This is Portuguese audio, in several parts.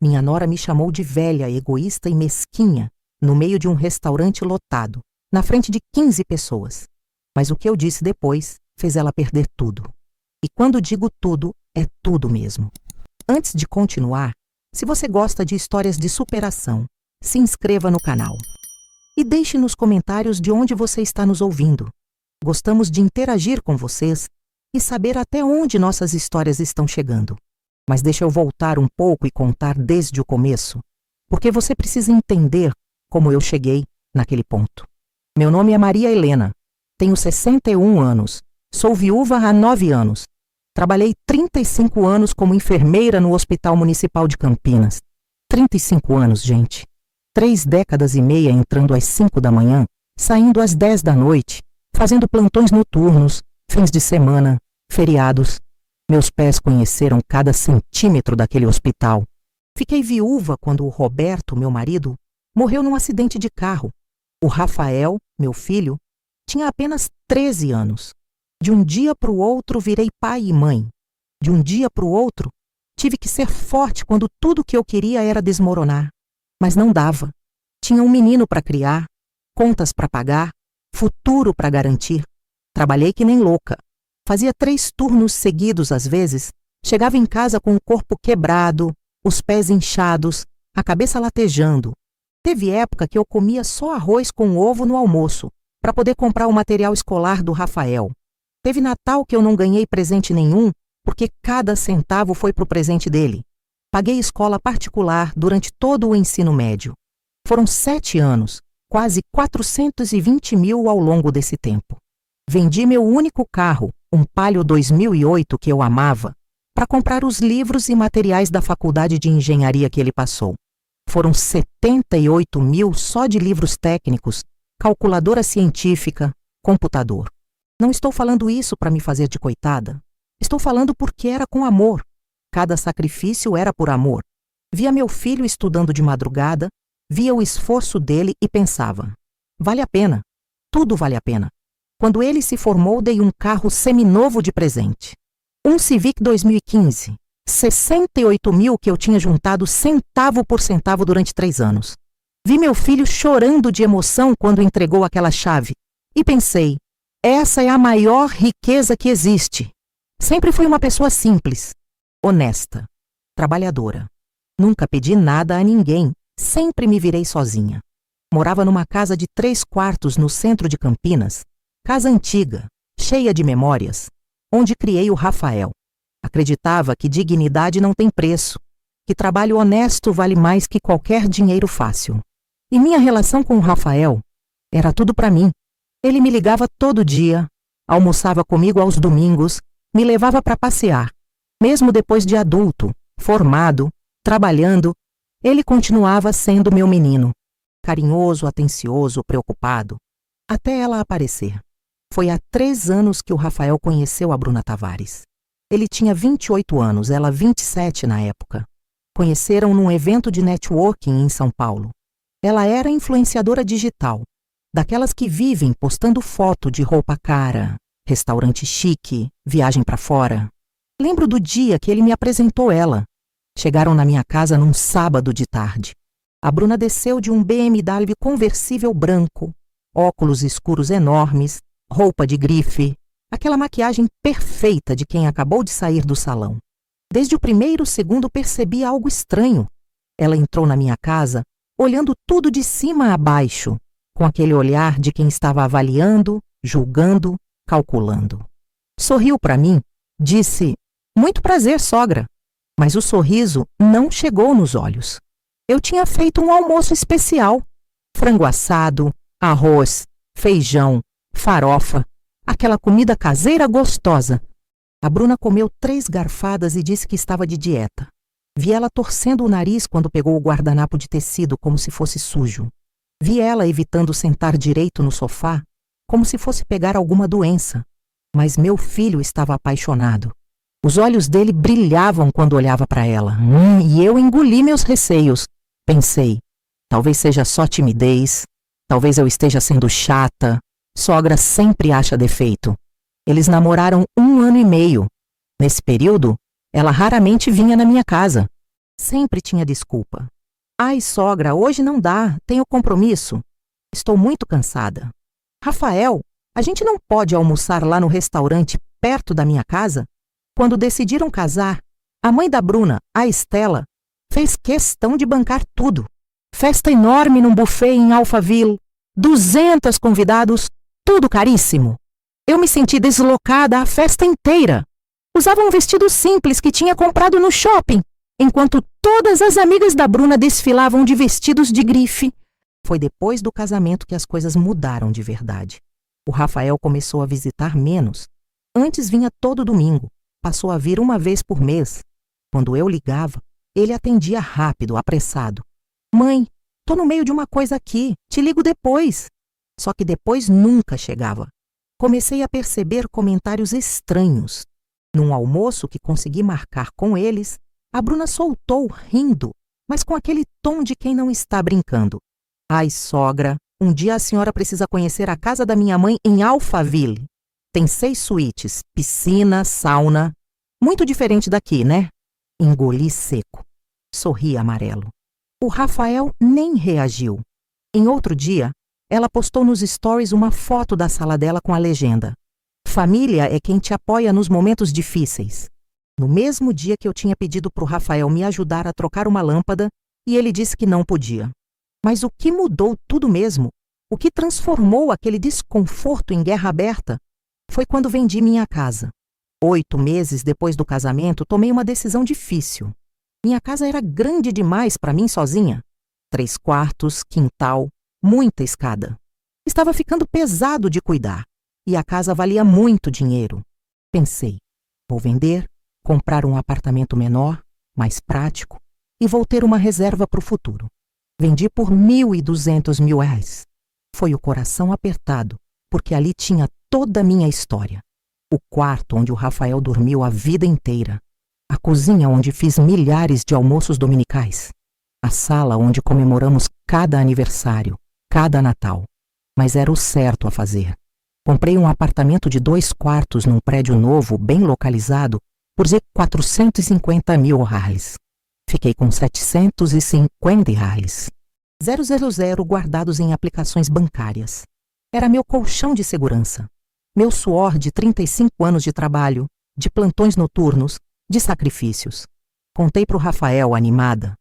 Minha nora me chamou de velha, egoísta e mesquinha, no meio de um restaurante lotado, na frente de 15 pessoas. Mas o que eu disse depois fez ela perder tudo. E quando digo tudo, é tudo mesmo. Antes de continuar, se você gosta de histórias de superação, se inscreva no canal. E deixe nos comentários de onde você está nos ouvindo. Gostamos de interagir com vocês e saber até onde nossas histórias estão chegando. Mas deixa eu voltar um pouco e contar desde o começo, porque você precisa entender como eu cheguei naquele ponto. Meu nome é Maria Helena, tenho 61 anos, sou viúva há 9 anos. Trabalhei 35 anos como enfermeira no Hospital Municipal de Campinas. 35 anos, gente. 3 décadas e meia entrando às 5 da manhã, saindo às 10 da noite, fazendo plantões noturnos, fins de semana, feriados. Meus pés conheceram cada centímetro daquele hospital. Fiquei viúva quando o Roberto, meu marido, morreu num acidente de carro. O Rafael, meu filho, tinha apenas 13 anos. De um dia para o outro virei pai e mãe. De um dia para o outro, tive que ser forte quando tudo que eu queria era desmoronar. Mas não dava. Tinha um menino para criar, contas para pagar, futuro para garantir. Trabalhei que nem louca. Fazia 3 turnos seguidos às vezes. Chegava em casa com o corpo quebrado, os pés inchados, a cabeça latejando. Teve época que eu comia só arroz com ovo no almoço, para poder comprar o material escolar do Rafael. Teve Natal que eu não ganhei presente nenhum, porque cada centavo foi para o presente dele. Paguei escola particular durante todo o ensino médio. Foram 7 anos, quase 420 mil ao longo desse tempo. Vendi meu único carro, um Palio 2008 que eu amava, para comprar os livros e materiais da faculdade de engenharia que ele passou. Foram 78 mil só de livros técnicos, calculadora científica, computador. Não estou falando isso para me fazer de coitada. Estou falando porque era com amor. Cada sacrifício era por amor. Via meu filho estudando de madrugada, via o esforço dele e pensava: vale a pena, tudo vale a pena. Quando ele se formou, dei um carro seminovo de presente. Um Civic 2015, 68 mil que eu tinha juntado centavo por centavo durante 3 anos. Vi meu filho chorando de emoção quando entregou aquela chave e pensei: essa é a maior riqueza que existe. Sempre fui uma pessoa simples, honesta, trabalhadora. Nunca pedi nada a ninguém, sempre me virei sozinha. Morava numa casa de 3 quartos no centro de Campinas, casa antiga, cheia de memórias, onde criei o Rafael. Acreditava que dignidade não tem preço, que trabalho honesto vale mais que qualquer dinheiro fácil. E minha relação com o Rafael era tudo para mim. Ele me ligava todo dia, almoçava comigo aos domingos, me levava para passear. Mesmo depois de adulto, formado, trabalhando, ele continuava sendo meu menino. Carinhoso, atencioso, preocupado. Até ela aparecer. Foi há 3 anos que o Rafael conheceu a Bruna Tavares. Ele tinha 28 anos, ela 27 na época. Conheceram num evento de networking em São Paulo. Ela era influenciadora digital, daquelas que vivem postando foto de roupa cara, restaurante chique, viagem para fora. Lembro do dia que ele me apresentou ela. Chegaram na minha casa num sábado de tarde. A Bruna desceu de um BMW conversível branco, óculos escuros enormes, roupa de grife, aquela maquiagem perfeita de quem acabou de sair do salão. Desde o primeiro segundo percebi algo estranho. Ela entrou na minha casa, olhando tudo de cima a baixo, com aquele olhar de quem estava avaliando, julgando, calculando. Sorriu para mim, disse: "Muito prazer, sogra." Mas o sorriso não chegou nos olhos. Eu tinha feito um almoço especial. Frango assado, arroz, feijão, farofa, aquela comida caseira gostosa. A Bruna comeu 3 garfadas e disse que estava de dieta. Vi ela torcendo o nariz quando pegou o guardanapo de tecido como se fosse sujo. Vi ela evitando sentar direito no sofá, como se fosse pegar alguma doença. Mas meu filho estava apaixonado. Os olhos dele brilhavam quando olhava para ela. E eu engoli meus receios. Pensei: talvez seja só timidez, talvez eu esteja sendo chata. Sogra sempre acha defeito. Eles namoraram 1 ano e meio. Nesse período, ela raramente vinha na minha casa. Sempre tinha desculpa. Ai, sogra, hoje não dá, tenho compromisso. Estou muito cansada. Rafael, a gente não pode almoçar lá no restaurante perto da minha casa? Quando decidiram casar, a mãe da Bruna, a Estela, fez questão de bancar tudo. Festa enorme num buffet em Alphaville, 200 convidados, tudo caríssimo. Eu me senti deslocada a festa inteira. Usava um vestido simples que tinha comprado no shopping, enquanto todas as amigas da Bruna desfilavam de vestidos de grife. Foi depois do casamento que as coisas mudaram de verdade. O Rafael começou a visitar menos. Antes vinha todo domingo, passou a vir uma vez por mês. Quando eu ligava, ele atendia rápido, apressado. Mãe, tô no meio de uma coisa aqui, te ligo depois. Só que depois nunca chegava. Comecei a perceber comentários estranhos. Num almoço que consegui marcar com eles, a Bruna soltou, rindo, mas com aquele tom de quem não está brincando. Ai, sogra, um dia a senhora precisa conhecer a casa da minha mãe em Alphaville. Tem 6 suítes, piscina, sauna. Muito diferente daqui, né? Engoli seco. Sorri amarelo. O Rafael nem reagiu. Em outro dia, ela postou nos stories uma foto da sala dela com a legenda: família é quem te apoia nos momentos difíceis. No mesmo dia que eu tinha pedido para o Rafael me ajudar a trocar uma lâmpada, e ele disse que não podia. Mas o que mudou tudo mesmo, o que transformou aquele desconforto em guerra aberta, foi quando vendi minha casa. 8 meses depois do casamento, tomei uma decisão difícil. Minha casa era grande demais para mim sozinha. 3 quartos, quintal, muita escada. Estava ficando pesado de cuidar, e a casa valia muito dinheiro. Pensei, vou vender, comprar um apartamento menor, mais prático, e vou ter uma reserva para o futuro. Vendi por R$1.200.000. Foi o coração apertado, porque ali tinha toda a minha história. O quarto onde o Rafael dormiu a vida inteira. A cozinha onde fiz milhares de almoços dominicais. A sala onde comemoramos cada aniversário, cada Natal. Mas era o certo a fazer. Comprei um apartamento de 2 quartos num prédio novo, bem localizado, por R$450.000. Fiquei com R$750. 000 guardados em aplicações bancárias. Era meu colchão de segurança. Meu suor de 35 anos de trabalho, de plantões noturnos, de sacrifícios. Contei para o Rafael, animada.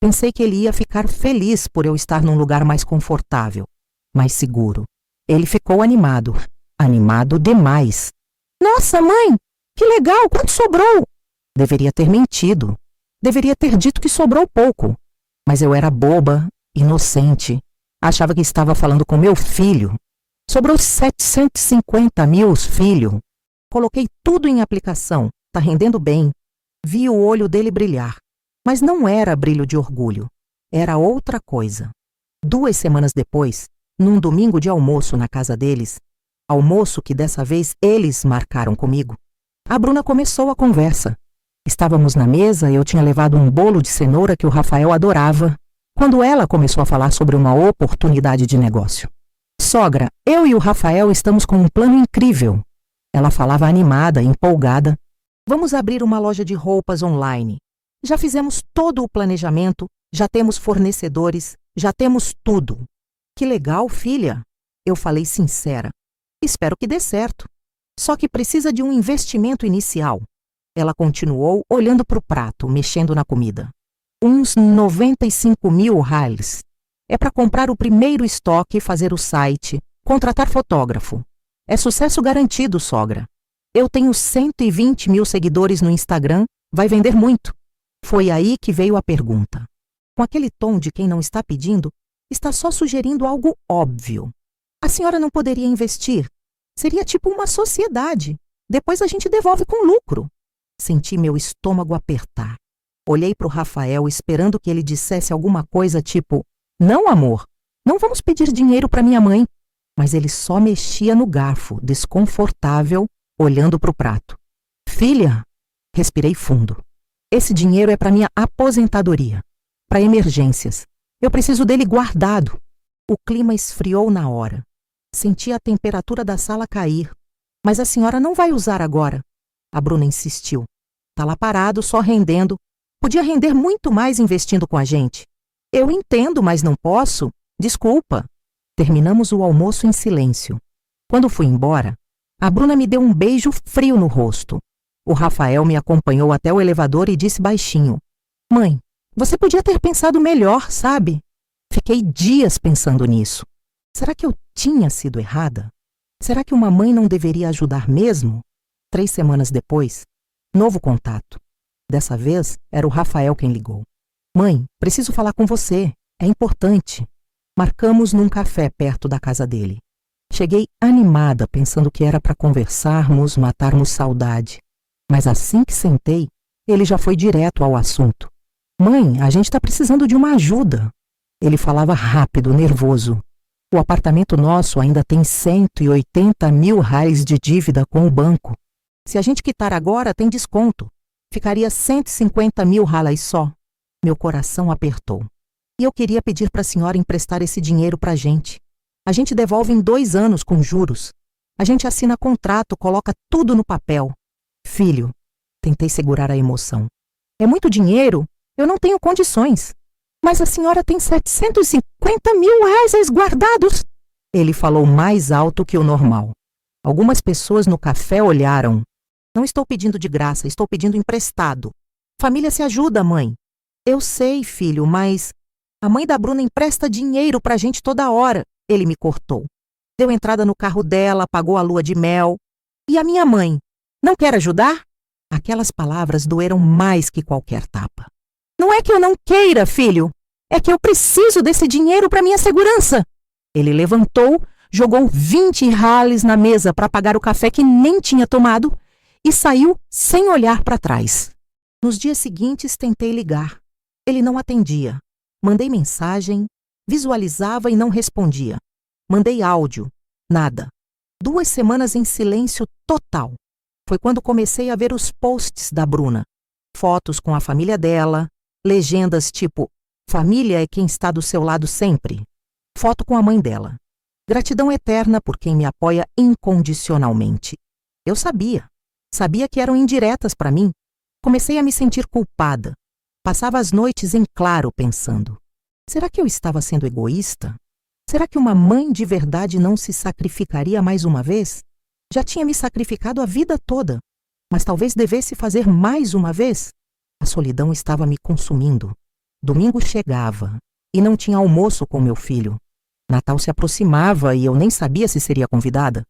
Pensei que ele ia ficar feliz por eu estar num lugar mais confortável, mais seguro. Ele ficou animado. Animado demais. Nossa, mãe! Que legal! Quanto sobrou? Deveria ter mentido. Deveria ter dito que sobrou pouco. Mas eu era boba, inocente. Achava que estava falando com meu filho. Sobrou 750 mil, filho. Coloquei tudo em aplicação. Tá rendendo bem. Vi o olho dele brilhar. Mas não era brilho de orgulho. Era outra coisa. 2 semanas depois, num domingo de almoço na casa deles, almoço que dessa vez eles marcaram comigo, a Bruna começou a conversa. Estávamos na mesa e eu tinha levado um bolo de cenoura que o Rafael adorava, quando ela começou a falar sobre uma oportunidade de negócio. Sogra, eu e o Rafael estamos com um plano incrível. Ela falava animada, empolgada. Vamos abrir uma loja de roupas online. Já fizemos todo o planejamento, já temos fornecedores, já temos tudo. Que legal, filha. Eu falei sincera. Espero que dê certo. Só que precisa de um investimento inicial. Ela continuou olhando para o prato, mexendo na comida. Uns 95 mil reais. É para comprar o primeiro estoque, fazer o site, contratar fotógrafo. É sucesso garantido, sogra. Eu tenho 120 mil seguidores no Instagram, vai vender muito. Foi aí que veio a pergunta. Com aquele tom de quem não está pedindo, está só sugerindo algo óbvio. A senhora não poderia investir? Seria tipo uma sociedade. Depois a gente devolve com lucro. Senti meu estômago apertar. Olhei para o Rafael esperando que ele dissesse alguma coisa tipo: não, amor, não vamos pedir dinheiro para minha mãe. Mas ele só mexia no garfo, desconfortável, olhando para o prato. Filha, respirei fundo. Esse dinheiro é para minha aposentadoria, para emergências. Eu preciso dele guardado. O clima esfriou na hora. Senti a temperatura da sala cair. Mas a senhora não vai usar agora. A Bruna insistiu. Tá lá parado, só rendendo. Podia render muito mais investindo com a gente. Eu entendo, mas não posso. Desculpa. Terminamos o almoço em silêncio. Quando fui embora, a Bruna me deu um beijo frio no rosto. O Rafael me acompanhou até o elevador e disse baixinho: Mãe, você podia ter pensado melhor, sabe? Fiquei dias pensando nisso. Será que eu tinha sido errada? Será que uma mãe não deveria ajudar mesmo? 3 semanas depois, novo contato. Dessa vez, era o Rafael quem ligou. Mãe, preciso falar com você. É importante. Marcamos num café perto da casa dele. Cheguei animada, pensando que era para conversarmos, matarmos saudade. Mas assim que sentei, ele já foi direto ao assunto. Mãe, a gente está precisando de uma ajuda. Ele falava rápido, nervoso. O apartamento nosso ainda tem 180 mil reais de dívida com o banco. Se a gente quitar agora, tem desconto. Ficaria 150 mil reais só. Meu coração apertou. E eu queria pedir para a senhora emprestar esse dinheiro para a gente. A gente devolve em 2 anos com juros. A gente assina contrato, coloca tudo no papel. Filho, tentei segurar a emoção. É muito dinheiro? Eu não tenho condições. Mas a senhora tem 750 mil reais guardados. Ele falou mais alto que o normal. Algumas pessoas no café olharam. Não estou pedindo de graça, estou pedindo emprestado. Família se ajuda, mãe. Eu sei, filho, mas a mãe da Bruna empresta dinheiro pra gente toda hora. Ele me cortou. Deu entrada no carro dela, pagou a lua de mel. E a minha mãe? Não quer ajudar? Aquelas palavras doeram mais que qualquer tapa. Não é que eu não queira, filho. É que eu preciso desse dinheiro para minha segurança. Ele levantou, jogou 20 reais na mesa para pagar o café que nem tinha tomado e saiu sem olhar para trás. Nos dias seguintes tentei ligar. Ele não atendia. Mandei mensagem, visualizava e não respondia. Mandei áudio, nada. 2 semanas em silêncio total. Foi quando comecei a ver os posts da Bruna. Fotos com a família dela, legendas tipo: família é quem está do seu lado sempre. Foto com a mãe dela. Gratidão eterna por quem me apoia incondicionalmente. Eu sabia que eram indiretas para mim. Comecei a me sentir culpada. Passava as noites em claro pensando: será que eu estava sendo egoísta? Será que uma mãe de verdade não se sacrificaria mais uma vez? Já tinha me sacrificado a vida toda, mas talvez devesse fazer mais uma vez? A solidão estava me consumindo. Domingo chegava e não tinha almoço com meu filho. Natal se aproximava e eu nem sabia se seria convidada.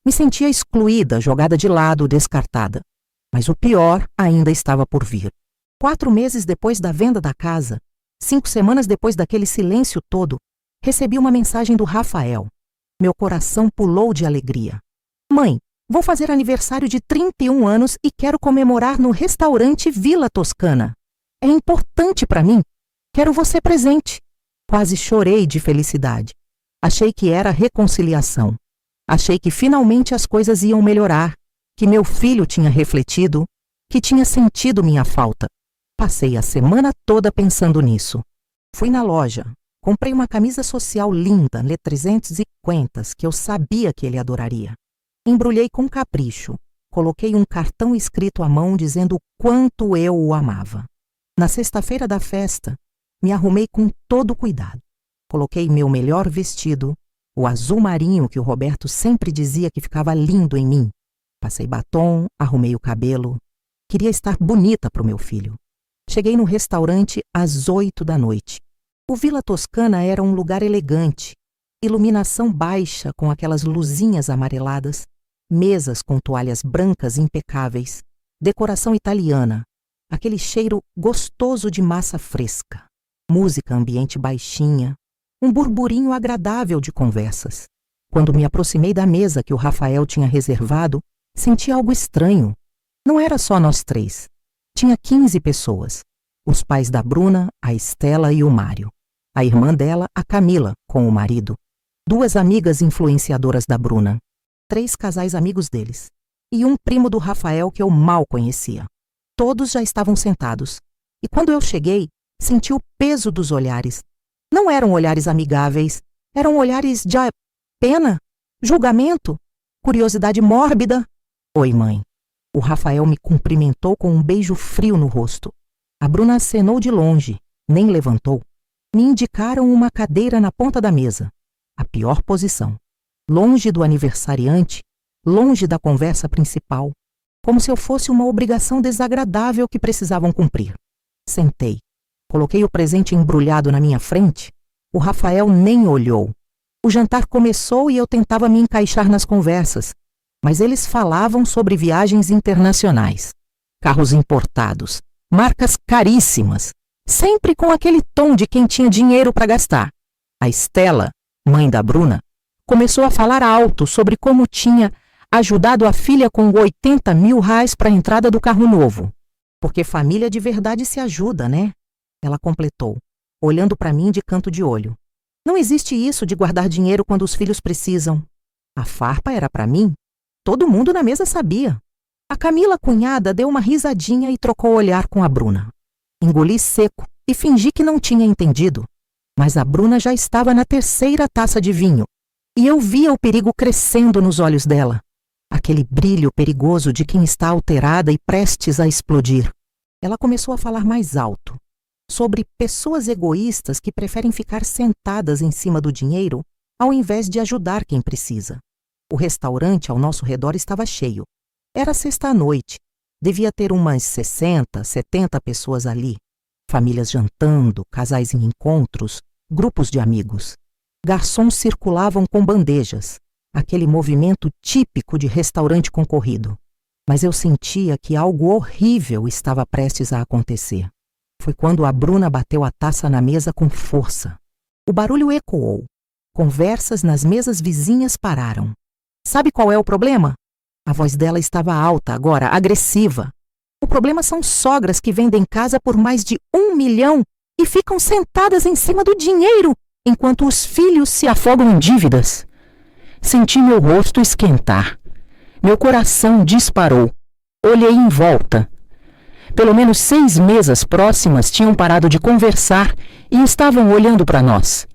Me sentia excluída, jogada de lado, descartada. Mas o pior ainda estava por vir. 4 meses depois da venda da casa, 5 semanas depois daquele silêncio todo, recebi uma mensagem do Rafael. Meu coração pulou de alegria. Mãe, vou fazer aniversário de 31 anos e quero comemorar no restaurante Vila Toscana. É importante para mim. Quero você presente. Quase chorei de felicidade. Achei que era reconciliação. Achei que finalmente as coisas iam melhorar, que meu filho tinha refletido, que tinha sentido minha falta. Passei a semana toda pensando nisso. Fui na loja, comprei uma camisa social linda, Le 350, que eu sabia que ele adoraria. Embrulhei com capricho, coloquei um cartão escrito à mão dizendo o quanto eu o amava. Na sexta-feira da festa, me arrumei com todo cuidado. Coloquei meu melhor vestido, o azul marinho que o Roberto sempre dizia que ficava lindo em mim. Passei batom, arrumei o cabelo. Queria estar bonita para o meu filho. Cheguei no restaurante às 8 da noite. O Vila Toscana era um lugar elegante. Iluminação baixa com aquelas luzinhas amareladas. Mesas com toalhas brancas impecáveis. Decoração italiana. Aquele cheiro gostoso de massa fresca. Música ambiente baixinha. Um burburinho agradável de conversas. Quando me aproximei da mesa que o Rafael tinha reservado, senti algo estranho. Não era só nós 3. Tinha 15 pessoas. Os pais da Bruna, a Estela e o Mário. A irmã dela, a Camila, com o marido. 2 amigas influenciadoras da Bruna. 3 casais amigos deles. E um primo do Rafael que eu mal conhecia. Todos já estavam sentados. E quando eu cheguei, senti o peso dos olhares. Não eram olhares amigáveis. Eram olhares de pena, julgamento, curiosidade mórbida. Oi, mãe. O Rafael me cumprimentou com um beijo frio no rosto. A Bruna acenou de longe, nem levantou. Me indicaram uma cadeira na ponta da mesa, a pior posição, longe do aniversariante, longe da conversa principal, como se eu fosse uma obrigação desagradável que precisavam cumprir. Sentei, coloquei o presente embrulhado na minha frente. O Rafael nem olhou. O jantar começou e eu tentava me encaixar nas conversas, mas eles falavam sobre viagens internacionais, carros importados, marcas caríssimas, sempre com aquele tom de quem tinha dinheiro para gastar. A Estela, mãe da Bruna, começou a falar alto sobre como tinha ajudado a filha com 80 mil reais para a entrada do carro novo. Porque família de verdade se ajuda, né? Ela completou, olhando para mim de canto de olho. Não existe isso de guardar dinheiro quando os filhos precisam. A farpa era para mim. Todo mundo na mesa sabia. A Camila, cunhada, deu uma risadinha e trocou o olhar com a Bruna. Engoli seco e fingi que não tinha entendido. Mas a Bruna já estava na 3ª taça de vinho. E eu via o perigo crescendo nos olhos dela. Aquele brilho perigoso de quem está alterada e prestes a explodir. Ela começou a falar mais alto, sobre pessoas egoístas que preferem ficar sentadas em cima do dinheiro ao invés de ajudar quem precisa. O restaurante ao nosso redor estava cheio. Era sexta-noite. Devia ter umas 60, 70 pessoas ali. Famílias jantando, casais em encontros, grupos de amigos. Garçons circulavam com bandejas, aquele movimento típico de restaurante concorrido. Mas eu sentia que algo horrível estava prestes a acontecer. Foi quando a Bruna bateu a taça na mesa com força. O barulho ecoou. Conversas nas mesas vizinhas pararam. Sabe qual é o problema? A voz dela estava alta agora, agressiva. O problema são sogras que vendem casa por mais de 1 milhão e ficam sentadas em cima do dinheiro, enquanto os filhos se afogam em dívidas. Senti meu rosto esquentar. Meu coração disparou. Olhei em volta. Pelo menos 6 mesas próximas tinham parado de conversar e estavam olhando para nós.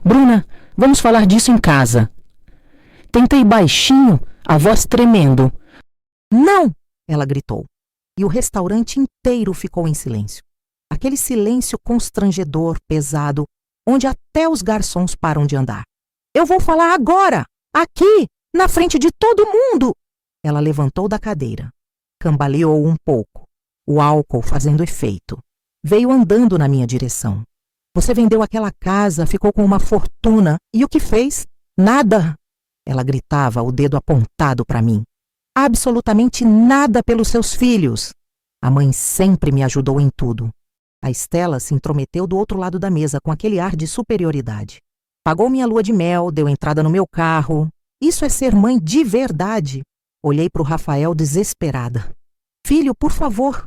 Bruna, vamos falar disso em casa. Tentei baixinho, a voz tremendo. Não! Ela gritou. E o restaurante inteiro ficou em silêncio. Aquele silêncio constrangedor, pesado, onde até os garçons param de andar. Eu vou falar agora! Aqui! Na frente de todo mundo! Ela levantou da cadeira. Cambaleou um pouco, o álcool fazendo efeito. Veio andando na minha direção. Você vendeu aquela casa, ficou com uma fortuna, e o que fez? Nada! Ela gritava, o dedo apontado para mim. Absolutamente nada pelos seus filhos. A mãe sempre me ajudou em tudo. A Estela se intrometeu do outro lado da mesa com aquele ar de superioridade. Pagou minha lua de mel, deu entrada no meu carro. Isso é ser mãe de verdade. Olhei para o Rafael desesperada. Filho, por favor.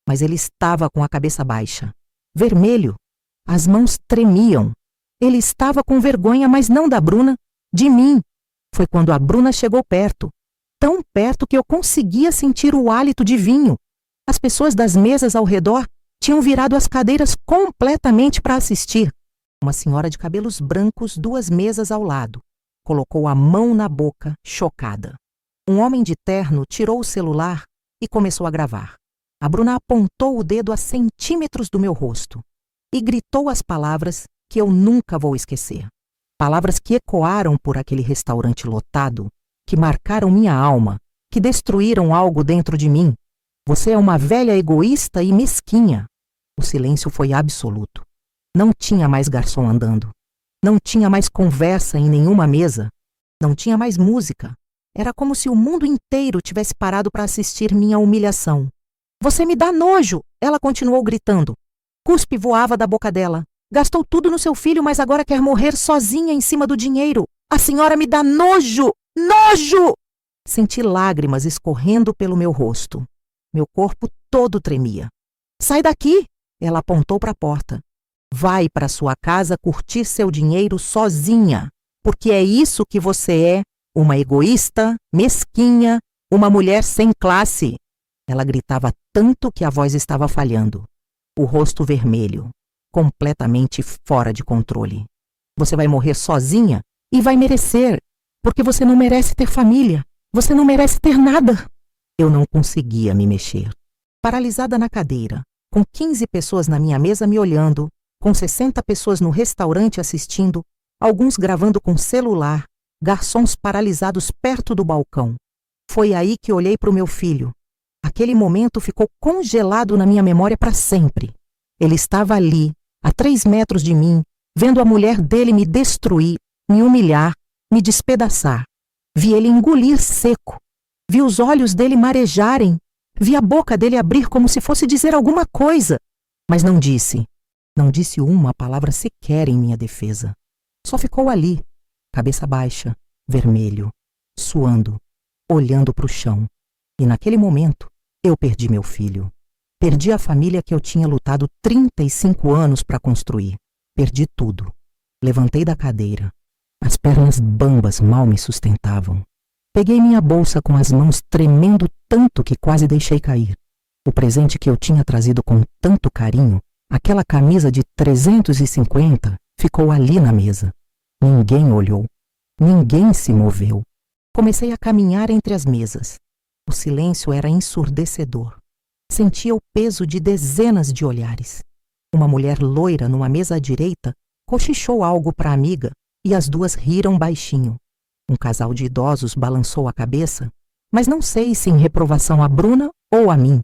Mas ele estava com a cabeça baixa. Vermelho. As mãos tremiam. Ele estava com vergonha, mas não da Bruna, de mim. Foi quando a Bruna chegou perto. Tão perto que eu conseguia sentir o hálito de vinho. As pessoas das mesas ao redor tinham virado as cadeiras completamente para assistir. Uma senhora de cabelos brancos, 2 mesas ao lado. Colocou a mão na boca, chocada. Um homem de terno tirou o celular e começou a gravar. A Bruna apontou o dedo a centímetros do meu rosto e gritou as palavras que eu nunca vou esquecer. Palavras que ecoaram por aquele restaurante lotado, que marcaram minha alma, que destruíram algo dentro de mim. Você é uma velha egoísta e mesquinha. O silêncio foi absoluto. Não tinha mais garçom andando. Não tinha mais conversa em nenhuma mesa. Não tinha mais música. Era como se o mundo inteiro tivesse parado para assistir minha humilhação. Você me dá nojo! Ela continuou gritando. Cuspe voava da boca dela. Gastou tudo no seu filho, mas agora quer morrer sozinha em cima do dinheiro. A senhora me dá nojo! Nojo! Senti lágrimas escorrendo pelo meu rosto. Meu corpo todo tremia. Sai daqui! Ela apontou para a porta. Vai para sua casa curtir seu dinheiro sozinha, porque é isso que você é, uma egoísta, mesquinha, uma mulher sem classe. Ela gritava tanto que a voz estava falhando. O rosto vermelho, completamente fora de controle. Você vai morrer sozinha e vai merecer, porque você não merece ter família, você não merece ter nada. Eu não conseguia me mexer. Paralisada na cadeira, com 15 pessoas na minha mesa me olhando, com 60 pessoas no restaurante assistindo, alguns gravando com celular, garçons paralisados perto do balcão. Foi aí que olhei para o meu filho. Aquele momento ficou congelado na minha memória para sempre. Ele estava ali, a 3 metros de mim, vendo a mulher dele me destruir, me humilhar, me despedaçar. Vi ele engolir seco. Vi os olhos dele marejarem. Vi a boca dele abrir como se fosse dizer alguma coisa. Mas não disse. Não disse uma palavra sequer em minha defesa. Só ficou ali, cabeça baixa, vermelho, suando, olhando para o chão. E naquele momento, eu perdi meu filho. Perdi a família que eu tinha lutado 35 anos para construir. Perdi tudo. Levantei da cadeira. As pernas bambas mal me sustentavam. Peguei minha bolsa com as mãos tremendo tanto que quase deixei cair. O presente que eu tinha trazido com tanto carinho, aquela camisa de 350, ficou ali na mesa. Ninguém olhou. Ninguém se moveu. Comecei a caminhar entre as mesas. O silêncio era ensurdecedor. Sentia o peso de dezenas de olhares. Uma mulher loira numa mesa à direita cochichou algo para a amiga e as duas riram baixinho. Um casal de idosos balançou a cabeça, mas não sei se em reprovação a Bruna ou a mim.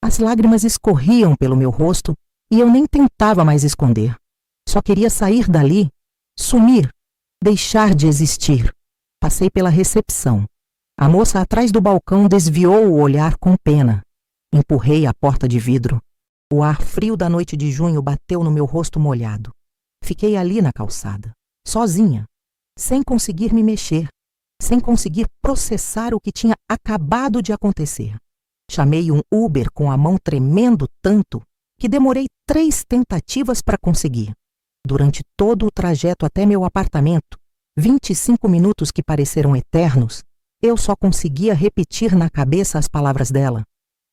As lágrimas escorriam pelo meu rosto e eu nem tentava mais esconder. Só queria sair dali, sumir, deixar de existir. Passei pela recepção. A moça atrás do balcão desviou o olhar com pena. Empurrei a porta de vidro. O ar frio da noite de junho bateu no meu rosto molhado. Fiquei ali na calçada, sozinha, sem conseguir me mexer, sem conseguir processar o que tinha acabado de acontecer. Chamei um Uber com a mão tremendo tanto que demorei 3 tentativas para conseguir. Durante todo o trajeto até meu apartamento, 25 minutos que pareceram eternos, eu só conseguia repetir na cabeça as palavras dela.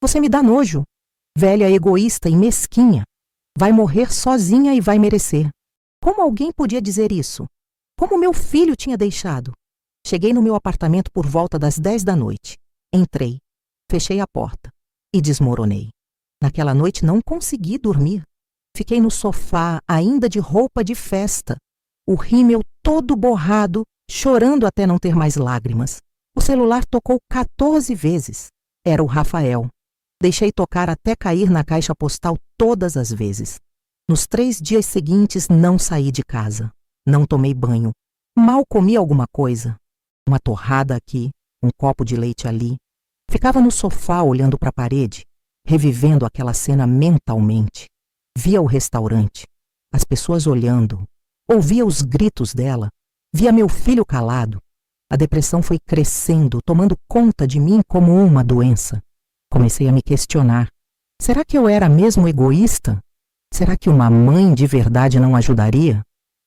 Você me dá nojo, velha egoísta e mesquinha. Vai morrer sozinha e vai merecer. Como alguém podia dizer isso? Como meu filho tinha deixado? Cheguei no meu apartamento por volta das 10 da noite. Entrei, fechei a porta e desmoronei. Naquela noite não consegui dormir. Fiquei no sofá, ainda de roupa de festa. O rímel todo borrado, chorando até não ter mais lágrimas. O celular tocou 14 vezes. Era o Rafael. Deixei tocar até cair na caixa postal todas as vezes. Nos 3 dias seguintes não saí de casa. Não tomei banho. Mal comi alguma coisa. Uma torrada aqui, um copo de leite ali. Ficava no sofá olhando para a parede, revivendo aquela cena mentalmente. Via o restaurante, as pessoas olhando. Ouvia os gritos dela. Via meu filho calado. A depressão foi crescendo, tomando conta de mim como uma doença. Comecei a me questionar. Será que eu era mesmo egoísta? Será que uma mãe de verdade não ajudaria?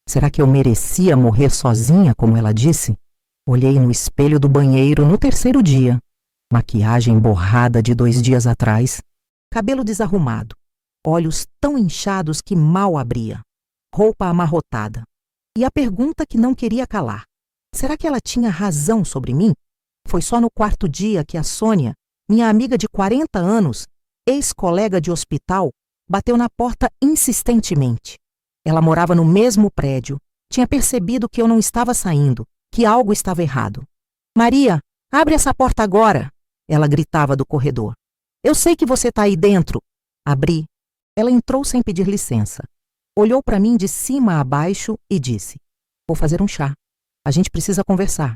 Será que eu merecia morrer sozinha, como ela disse? Olhei no espelho do banheiro no 3º dia. Maquiagem borrada de 2 dias atrás. Cabelo desarrumado. Olhos tão inchados que mal abria. Roupa amarrotada. E a pergunta que não queria calar. Será que ela tinha razão sobre mim? Foi só no 4º dia que a Sônia, minha amiga de 40 anos, ex-colega de hospital, bateu na porta insistentemente. Ela morava no mesmo prédio, tinha percebido que eu não estava saindo, que algo estava errado. Maria, abre essa porta agora, ela gritava do corredor. Eu sei que você está aí dentro. Abri. Ela entrou sem pedir licença. Olhou para mim de cima a baixo e disse: vou fazer um chá. A gente precisa conversar.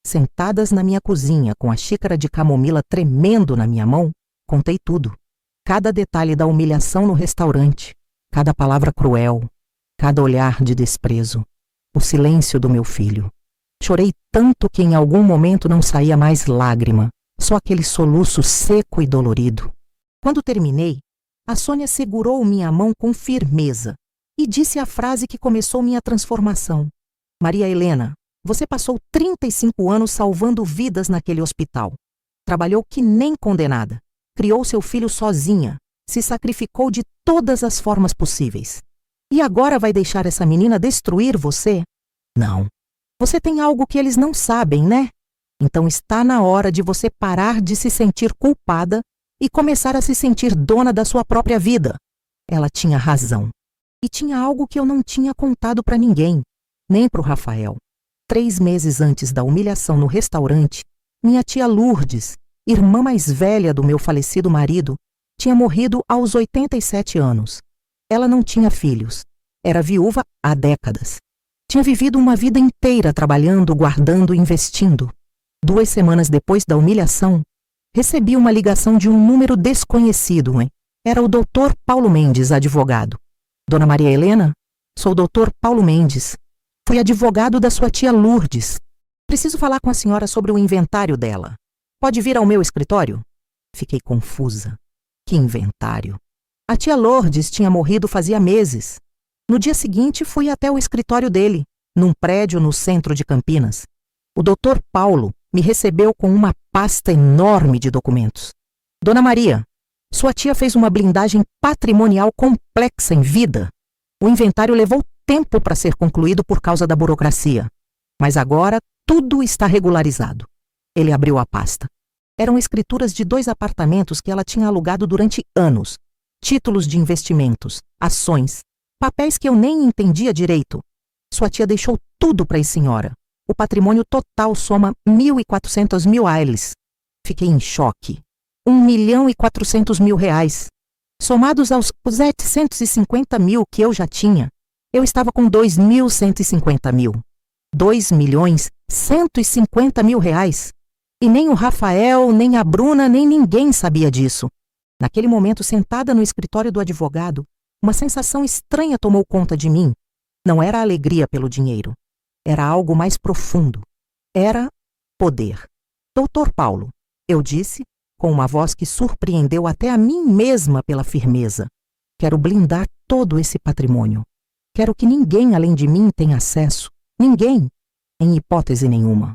Sentadas na minha cozinha, com a xícara de camomila tremendo na minha mão, contei tudo. Cada detalhe da humilhação no restaurante, cada palavra cruel, cada olhar de desprezo, o silêncio do meu filho. Chorei tanto que em algum momento não saía mais lágrima, só aquele soluço seco e dolorido. Quando terminei, a Sônia segurou minha mão com firmeza e disse a frase que começou minha transformação. Maria Helena, você passou 35 anos salvando vidas naquele hospital. Trabalhou que nem condenada. Criou seu filho sozinha. Se sacrificou de todas as formas possíveis. E agora vai deixar essa menina destruir você? Não. Você tem algo que eles não sabem, né? Então está na hora de você parar de se sentir culpada e começar a se sentir dona da sua própria vida. Ela tinha razão. E tinha algo que eu não tinha contado para ninguém, nem para o Rafael. 3 meses antes da humilhação no restaurante, minha tia Lourdes, irmã mais velha do meu falecido marido, tinha morrido aos 87 anos. Ela não tinha filhos. Era viúva há décadas. Tinha vivido uma vida inteira trabalhando, guardando e investindo. 2 semanas depois da humilhação, recebi uma ligação de um número desconhecido, hein? Era o Dr. Paulo Mendes, advogado. Dona Maria Helena, sou o Dr. Paulo Mendes. Fui advogado da sua tia Lourdes. Preciso falar com a senhora sobre o inventário dela. Pode vir ao meu escritório? Fiquei confusa. Que inventário? A tia Lourdes tinha morrido fazia meses. No dia seguinte, fui até o escritório dele, num prédio no centro de Campinas. O Dr. Paulo me recebeu com uma pasta enorme de documentos. Dona Maria, sua tia fez uma blindagem patrimonial complexa em vida. O inventário levou tempo para ser concluído por causa da burocracia. Mas agora tudo está regularizado. Ele abriu a pasta. Eram escrituras de 2 apartamentos que ela tinha alugado durante anos. Títulos de investimentos, ações, papéis que eu nem entendia direito. Sua tia deixou tudo para a senhora. O patrimônio total soma 1.400 mil ailes. Fiquei em choque. 1.400.000 reais. Somados aos 750 mil que eu já tinha, eu estava com 2.150 mil. 2.150.000 reais. E nem o Rafael, nem a Bruna, nem ninguém sabia disso. Naquele momento, sentada no escritório do advogado, uma sensação estranha tomou conta de mim. Não era alegria pelo dinheiro. Era algo mais profundo. Era poder. Doutor Paulo, eu disse, com uma voz que surpreendeu até a mim mesma pela firmeza. Quero blindar todo esse patrimônio. Quero que ninguém além de mim tenha acesso. Ninguém. Em hipótese nenhuma.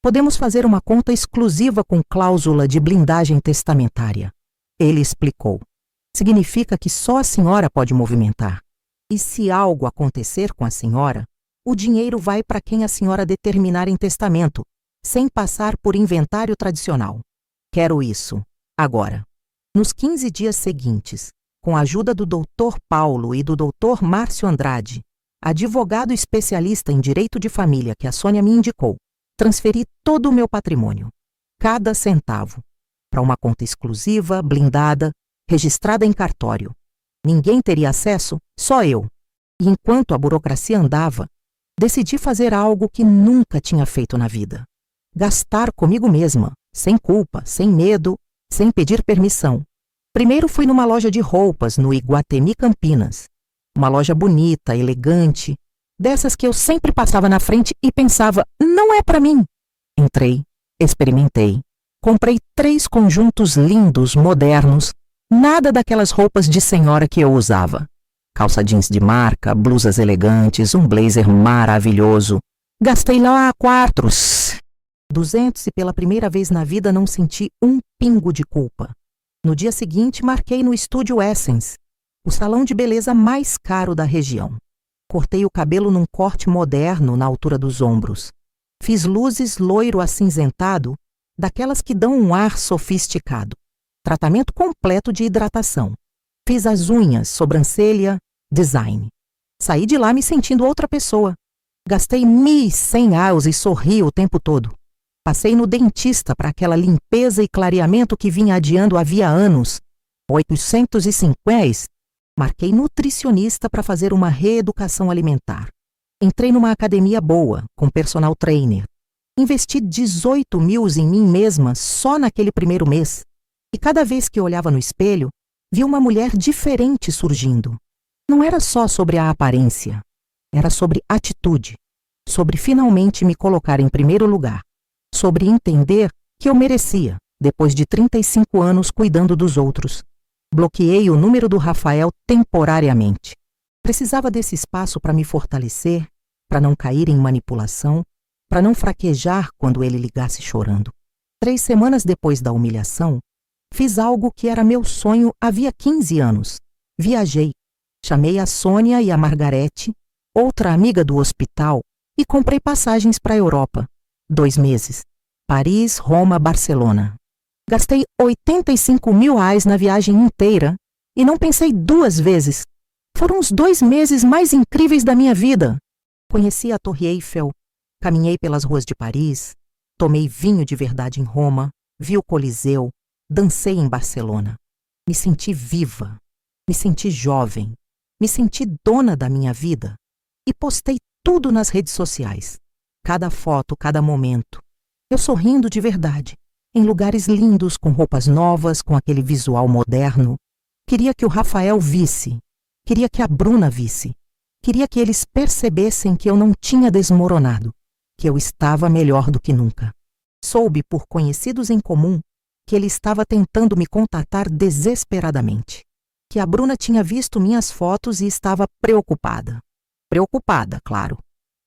Podemos fazer uma conta exclusiva com cláusula de blindagem testamentária. Ele explicou. Significa que só a senhora pode movimentar. E se algo acontecer com a senhora, o dinheiro vai para quem a senhora determinar em testamento, sem passar por inventário tradicional. Quero isso, agora. Nos 15 dias seguintes, com a ajuda do Dr. Paulo e do Dr. Márcio Andrade, advogado especialista em direito de família que a Sônia me indicou, transferi todo o meu patrimônio, cada centavo, para uma conta exclusiva, blindada, registrada em cartório. Ninguém teria acesso, só eu. E enquanto a burocracia andava, decidi fazer algo que nunca tinha feito na vida. Gastar comigo mesma, sem culpa, sem medo, sem pedir permissão. Primeiro fui numa loja de roupas no Iguatemi Campinas. Uma loja bonita, elegante, dessas que eu sempre passava na frente e pensava, não é para mim. Entrei, experimentei. Comprei 3 conjuntos lindos, modernos, nada daquelas roupas de senhora que eu usava. Calça jeans de marca, blusas elegantes, um blazer maravilhoso. Gastei lá 200 e pela primeira vez na vida não senti um pingo de culpa. No dia seguinte, marquei no Estúdio Essence, o salão de beleza mais caro da região. Cortei o cabelo num corte moderno na altura dos ombros. Fiz luzes loiro acinzentado, daquelas que dão um ar sofisticado. Tratamento completo de hidratação. Fiz as unhas, sobrancelha, design. Saí de lá me sentindo outra pessoa. Gastei 1.100 aos e sorri o tempo todo. Passei no dentista para aquela limpeza e clareamento que vinha adiando havia anos. 850. Marquei nutricionista para fazer uma reeducação alimentar. Entrei numa academia boa, com personal trainer. Investi 18 mil em mim mesma só naquele primeiro mês. E cada vez que olhava no espelho, vi uma mulher diferente surgindo. Não era só sobre a aparência. Era sobre atitude. Sobre finalmente me colocar em primeiro lugar. Sobre entender que eu merecia, depois de 35 anos cuidando dos outros. Bloqueei o número do Rafael temporariamente. Precisava desse espaço para me fortalecer, para não cair em manipulação, para não fraquejar quando ele ligasse chorando. 3 semanas depois da humilhação, fiz algo que era meu sonho havia 15 anos. Viajei. Chamei a Sônia e a Margarete, outra amiga do hospital, e comprei passagens para a Europa. 2 meses. Paris, Roma, Barcelona. Gastei 85 mil reais na viagem inteira E não pensei 2 vezes. Foram os 2 meses mais incríveis da minha vida. Conheci a Torre Eiffel, caminhei pelas ruas de Paris, tomei vinho de verdade em Roma, vi o Coliseu, dancei em Barcelona. Me senti viva, me senti jovem, me senti dona da minha vida e postei tudo nas redes sociais. Cada foto, cada momento. Eu sorrindo de verdade, em lugares lindos, com roupas novas, com aquele visual moderno. Queria que o Rafael visse, queria que a Bruna visse, queria que eles percebessem que eu não tinha desmoronado, que eu estava melhor do que nunca. Soube por conhecidos em comum que ele estava tentando me contatar desesperadamente, que a Bruna tinha visto minhas fotos e estava preocupada. Preocupada, claro.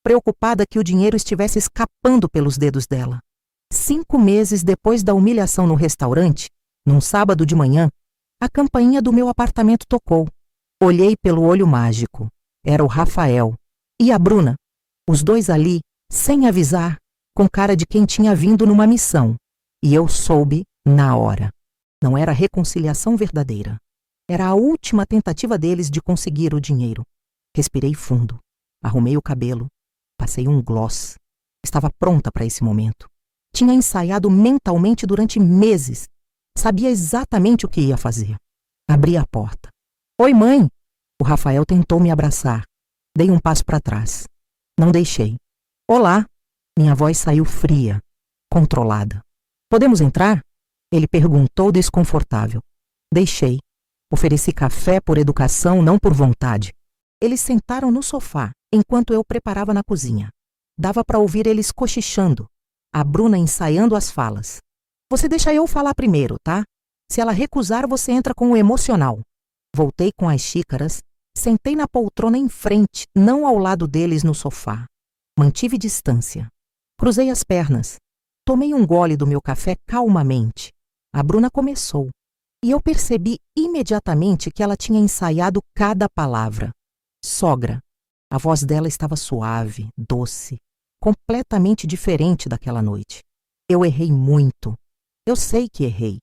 Preocupada que o dinheiro estivesse escapando pelos dedos dela. 5 meses depois da humilhação no restaurante, num sábado de manhã, a campainha do meu apartamento tocou. Olhei pelo olho mágico. Era o Rafael. E a Bruna. Os dois ali, sem avisar, com cara de quem tinha vindo numa missão. E eu soube na hora. Não era reconciliação verdadeira. Era a última tentativa deles de conseguir o dinheiro. Respirei fundo. Arrumei o cabelo. Passei um gloss. Estava pronta para esse momento. Tinha ensaiado mentalmente durante meses. Sabia exatamente o que ia fazer. Abri a porta. Oi, mãe! O Rafael tentou me abraçar. Dei um passo para trás. Não deixei. Olá! Minha voz saiu fria, controlada. Podemos entrar? Ele perguntou desconfortável. Deixei. Ofereci café por educação, não por vontade. Eles sentaram no sofá, enquanto eu preparava na cozinha. Dava para ouvir eles cochichando. A Bruna ensaiando as falas. Você deixa eu falar primeiro, tá? Se ela recusar, você entra com o emocional. Voltei com as xícaras, sentei na poltrona em frente, não ao lado deles no sofá. Mantive distância. Cruzei as pernas. Tomei um gole do meu café calmamente. A Bruna começou. E eu percebi imediatamente que ela tinha ensaiado cada palavra. Sogra. A voz dela estava suave, doce, completamente diferente daquela noite. Eu errei muito. Eu sei que errei.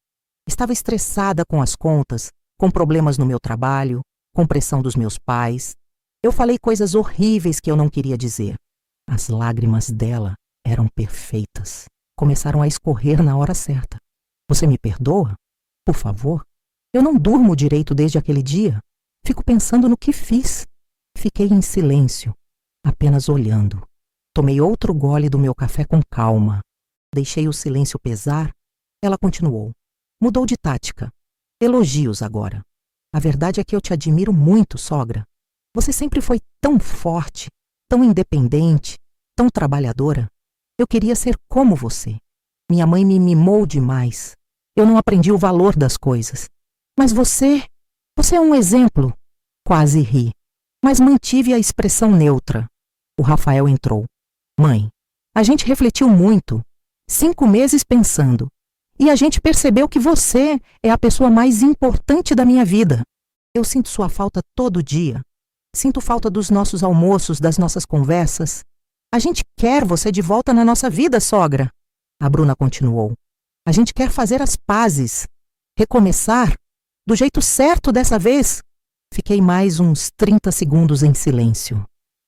Estava estressada com as contas, com problemas no meu trabalho, com pressão dos meus pais. Eu falei coisas horríveis que eu não queria dizer. As lágrimas dela eram perfeitas. Começaram a escorrer na hora certa. Você me perdoa? Por favor? Eu não durmo direito desde aquele dia. Fico pensando no que fiz. Fiquei em silêncio, apenas olhando. Tomei outro gole do meu café com calma. Deixei o silêncio pesar. Ela continuou. Mudou de tática. Elogios agora. A verdade é que eu te admiro muito, sogra. Você sempre foi tão forte, tão independente, tão trabalhadora. Eu queria ser como você. Minha mãe me mimou demais. Eu não aprendi o valor das coisas. Mas você é um exemplo. Quase ri, mas mantive a expressão neutra. O Rafael entrou. Mãe, a gente refletiu muito. 5 meses pensando. E a gente percebeu que você é a pessoa mais importante da minha vida. Eu sinto sua falta todo dia. Sinto falta dos nossos almoços, das nossas conversas. A gente quer você de volta na nossa vida, sogra. A Bruna continuou. A gente quer fazer as pazes. Recomeçar. Do jeito certo dessa vez. Fiquei mais uns 30 segundos em silêncio.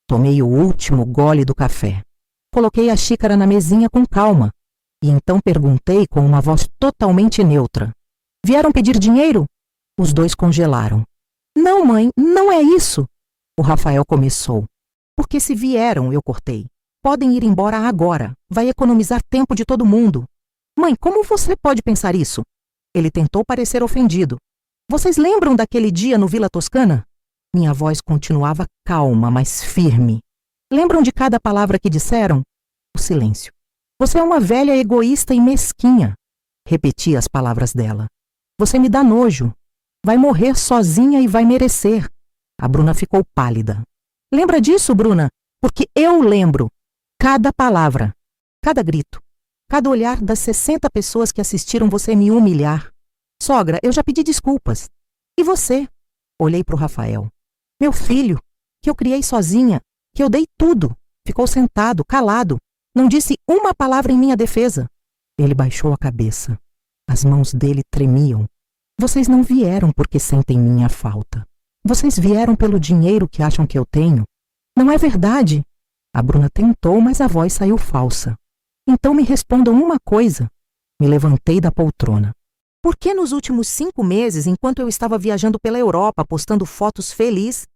Tomei o último gole do café. Coloquei a xícara na mesinha com calma. E então perguntei com uma voz totalmente neutra. Vieram pedir dinheiro? Os dois congelaram. Não, mãe, não é isso. O Rafael começou. Porque se vieram, eu cortei. Podem ir embora agora. Vai economizar tempo de todo mundo. Mãe, como você pode pensar isso? Ele tentou parecer ofendido. Vocês lembram daquele dia no Vila Toscana? Minha voz continuava calma, mas firme. Lembram de cada palavra que disseram? O silêncio. Você é uma velha egoísta e mesquinha. Repeti as palavras dela. Você me dá nojo. Vai morrer sozinha e vai merecer. A Bruna ficou pálida. Lembra disso, Bruna? Porque eu lembro. Cada palavra, cada grito, cada olhar das 60 pessoas que assistiram você me humilhar. Sogra, eu já pedi desculpas. E você? Olhei para o Rafael. Meu filho, que eu criei sozinha, que eu dei tudo. Ficou sentado, calado. Não disse uma palavra em minha defesa. Ele baixou a cabeça. As mãos dele tremiam. Vocês não vieram porque sentem minha falta. Vocês vieram pelo dinheiro que acham que eu tenho. Não é verdade? A Bruna tentou, mas a voz saiu falsa. Então me respondam uma coisa. Me levantei da poltrona. Por que nos últimos 5 meses, enquanto eu estava viajando pela Europa, postando fotos feliz,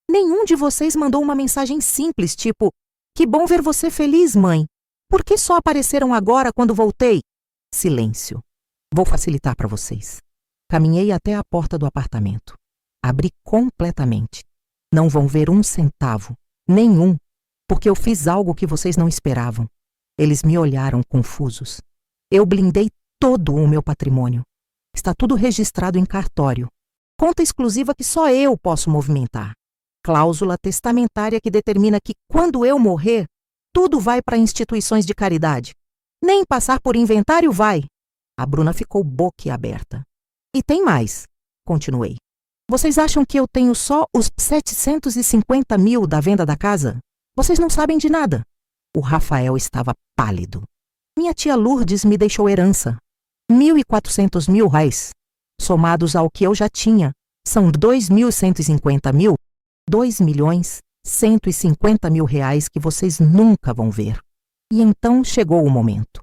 nenhum de vocês mandou uma mensagem simples, tipo: "Que bom ver você feliz, mãe. Por que só apareceram agora quando voltei?" Silêncio. Vou facilitar para vocês. Caminhei até a porta do apartamento. Abri completamente. Não vão ver 1 centavo, nenhum, porque eu fiz algo que vocês não esperavam. Eles me olharam confusos. Eu blindei todo o meu patrimônio. Está tudo registrado em cartório. Conta exclusiva que só eu posso movimentar. Cláusula testamentária que determina que, quando eu morrer, tudo vai para instituições de caridade. Nem passar por inventário vai. A Bruna ficou boquiaberta. E tem mais, continuei. Vocês acham que eu tenho só os 750 mil da venda da casa? Vocês não sabem de nada. O Rafael estava pálido. Minha tia Lourdes me deixou herança. 1.400 mil reais. Somados ao que eu já tinha, são 2.150 mil. 2.150.000 reais que vocês nunca vão ver. E então chegou o momento.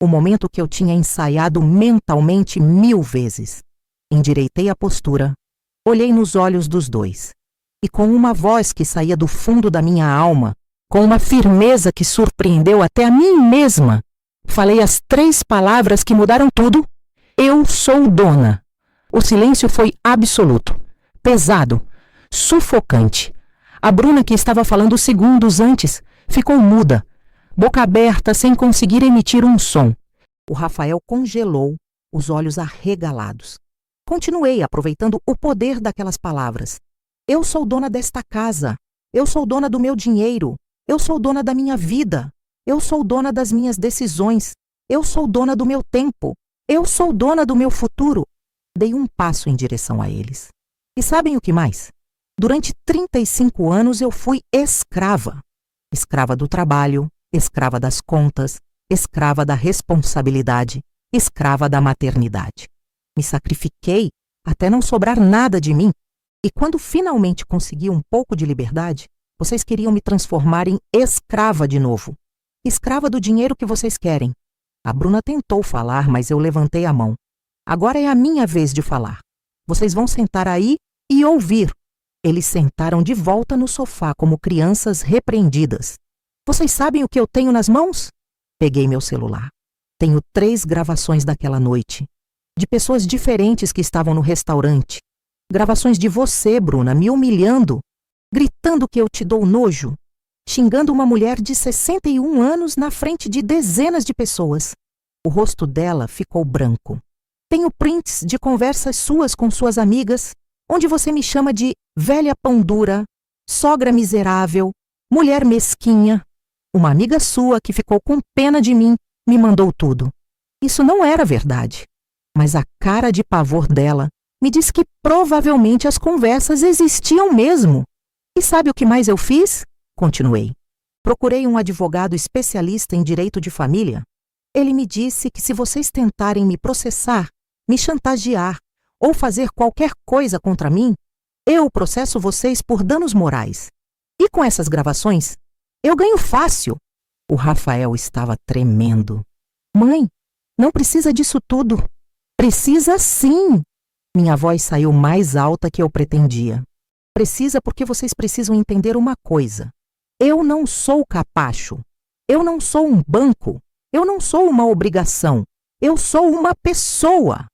O momento que eu tinha ensaiado mentalmente 1000 vezes. Endireitei a postura, olhei nos olhos dos dois. E com uma voz que saía do fundo da minha alma, com uma firmeza que surpreendeu até a mim mesma, falei as 3 palavras que mudaram tudo. Eu sou dona. O silêncio foi absoluto, pesado, sufocante. A Bruna, que estava falando segundos antes, ficou muda, boca aberta, sem conseguir emitir um som. O Rafael congelou, os olhos arregalados. Continuei, aproveitando o poder daquelas palavras. Eu sou dona desta casa. Eu sou dona do meu dinheiro. Eu sou dona da minha vida. Eu sou dona das minhas decisões. Eu sou dona do meu tempo. Eu sou dona do meu futuro. Dei um passo em direção a eles. E sabem o que mais? Durante 35 anos eu fui escrava. Escrava do trabalho, escrava das contas, escrava da responsabilidade, escrava da maternidade. Me sacrifiquei até não sobrar nada de mim. E quando finalmente consegui um pouco de liberdade, vocês queriam me transformar em escrava de novo. Escrava do dinheiro que vocês querem. A Bruna tentou falar, mas eu levantei a mão. Agora é a minha vez de falar. Vocês vão sentar aí e ouvir. Eles sentaram de volta no sofá como crianças repreendidas. Vocês sabem o que eu tenho nas mãos? Peguei meu celular. Tenho 3 gravações daquela noite, de pessoas diferentes que estavam no restaurante. Gravações de você, Bruna, me humilhando, gritando que eu te dou nojo, xingando uma mulher de 61 anos na frente de dezenas de pessoas. O rosto dela ficou branco. Tenho prints de conversas suas com suas amigas, onde você me chama de velha pão dura, sogra miserável, mulher mesquinha. Uma amiga sua que ficou com pena de mim me mandou tudo. Isso não era verdade, mas a cara de pavor dela me disse que provavelmente as conversas existiam mesmo. E sabe o que mais eu fiz? Continuei. Procurei um advogado especialista em direito de família. Ele me disse que se vocês tentarem me processar, me chantagear ou fazer qualquer coisa contra mim, eu processo vocês por danos morais. E com essas gravações, eu ganho fácil. O Rafael estava tremendo. Mãe, não precisa disso tudo. Precisa sim. Minha voz saiu mais alta que eu pretendia. Precisa porque vocês precisam entender uma coisa. Eu não sou capacho. Eu não sou um banco. Eu não sou uma obrigação. Eu sou uma pessoa.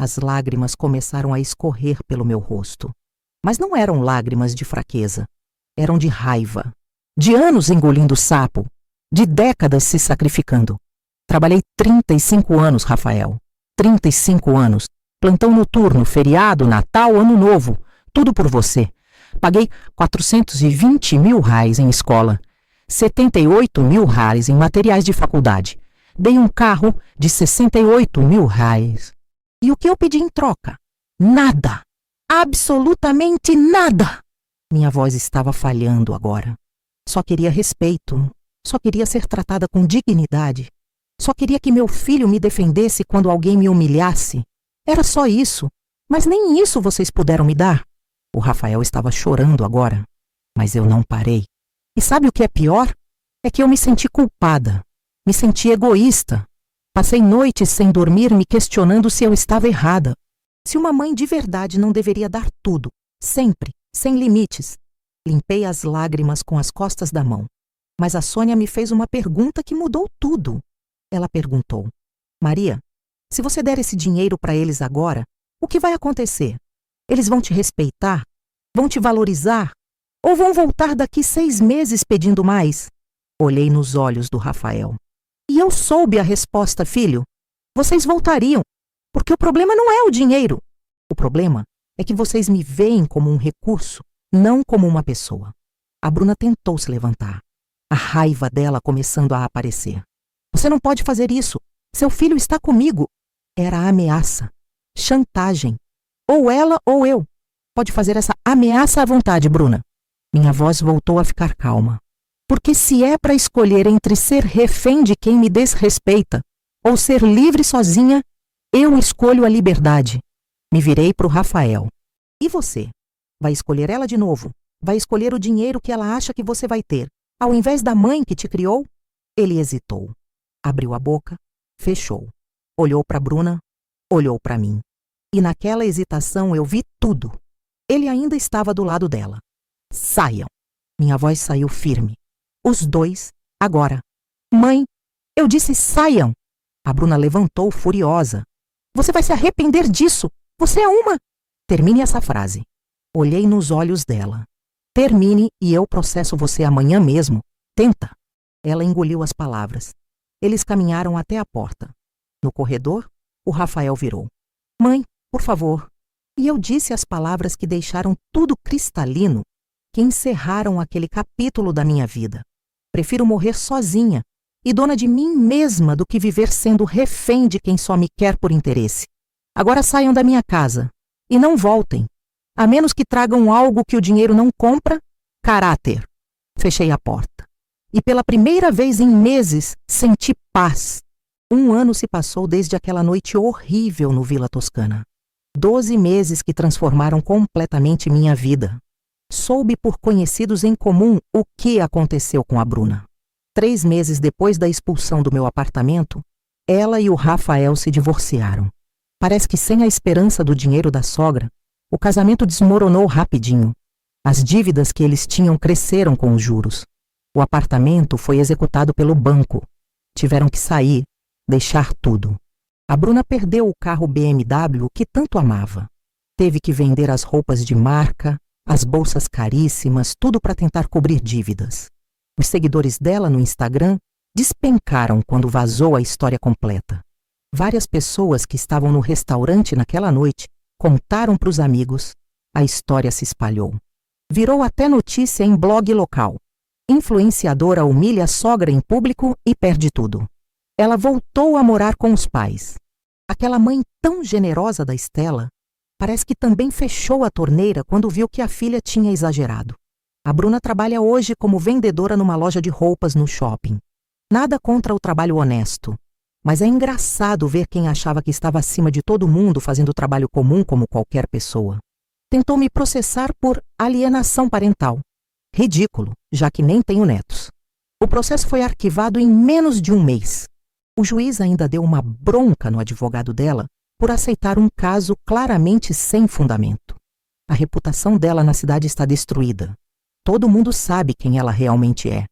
As lágrimas começaram a escorrer pelo meu rosto. Mas não eram lágrimas de fraqueza. Eram de raiva. De anos engolindo sapo. De décadas se sacrificando. Trabalhei 35 anos, Rafael. 35 anos. Plantão noturno, feriado, Natal, Ano Novo. Tudo por você. Paguei 420 mil reais em escola. 78 mil reais em materiais de faculdade. Dei um carro de 68 mil reais. E o que eu pedi em troca? Nada. Absolutamente nada. Minha voz estava falhando agora. Só queria respeito. Só queria ser tratada com dignidade. Só queria que meu filho me defendesse quando alguém me humilhasse. Era só isso. Mas nem isso vocês puderam me dar. O Rafael estava chorando agora, mas eu não parei. E sabe o que é pior? É que eu me senti culpada, me senti egoísta. Passei noites sem dormir me questionando se eu estava errada. Se uma mãe de verdade não deveria dar tudo, sempre, sem limites. Limpei as lágrimas com as costas da mão. Mas a Sônia me fez uma pergunta que mudou tudo. Ela perguntou: Maria, se você der esse dinheiro para eles agora, o que vai acontecer? Eles vão te respeitar? Vão te valorizar? Ou vão voltar daqui 6 meses pedindo mais? Olhei nos olhos do Rafael. E eu soube a resposta, filho. Vocês voltariam, porque o problema não é o dinheiro. O problema é que vocês me veem como um recurso, não como uma pessoa. A Bruna tentou se levantar, a raiva dela começando a aparecer. Você não pode fazer isso. Seu filho está comigo. Era ameaça, chantagem. Ou ela ou eu. Pode fazer essa ameaça à vontade, Bruna. Minha voz voltou a ficar calma. Porque se é para escolher entre ser refém de quem me desrespeita ou ser livre sozinha, eu escolho a liberdade. Me virei para o Rafael. E você? Vai escolher ela de novo? Vai escolher o dinheiro que ela acha que você vai ter, ao invés da mãe que te criou? Ele hesitou. Abriu a boca, fechou. Olhou para Bruna, olhou para mim. E naquela hesitação eu vi tudo. Ele ainda estava do lado dela. Saiam. Minha voz saiu firme. Os dois, agora. Mãe, eu disse saiam. A Bruna levantou furiosa. Você vai se arrepender disso. Você é uma... Termine essa frase. Olhei nos olhos dela. Termine e eu processo você amanhã mesmo. Tenta. Ela engoliu as palavras. Eles caminharam até a porta. No corredor, o Rafael virou. Mãe, por favor. E eu disse as palavras que deixaram tudo cristalino, que encerraram aquele capítulo da minha vida. Prefiro morrer sozinha e dona de mim mesma do que viver sendo refém de quem só me quer por interesse. Agora saiam da minha casa e não voltem, a menos que tragam algo que o dinheiro não compra, caráter. Fechei a porta. E pela primeira vez em meses senti paz. 1 ano se passou desde aquela noite horrível no Vila Toscana. 12 meses que transformaram completamente minha vida. Soube por conhecidos em comum o que aconteceu com a Bruna. 3 meses depois da expulsão do meu apartamento, ela e o Rafael se divorciaram. Parece que sem a esperança do dinheiro da sogra, o casamento desmoronou rapidinho. As dívidas que eles tinham cresceram com os juros. O apartamento foi executado pelo banco. Tiveram que sair, deixar tudo. A Bruna perdeu o carro BMW que tanto amava. Teve que vender as roupas de marca, as bolsas caríssimas, tudo para tentar cobrir dívidas. Os seguidores dela no Instagram despencaram quando vazou a história completa. Várias pessoas que estavam no restaurante naquela noite contaram para os amigos. A história se espalhou. Virou até notícia em blog local. Influenciadora humilha a sogra em público e perde tudo. Ela voltou a morar com os pais. Aquela mãe tão generosa da Estela parece que também fechou a torneira quando viu que a filha tinha exagerado. A Bruna trabalha hoje como vendedora numa loja de roupas no shopping. Nada contra o trabalho honesto, mas é engraçado ver quem achava que estava acima de todo mundo fazendo trabalho comum como qualquer pessoa. Tentou me processar por alienação parental. Ridículo, já que nem tenho netos. O processo foi arquivado em menos de 1 mês. O juiz ainda deu uma bronca no advogado dela por aceitar um caso claramente sem fundamento. A reputação dela na cidade está destruída. Todo mundo sabe quem ela realmente é.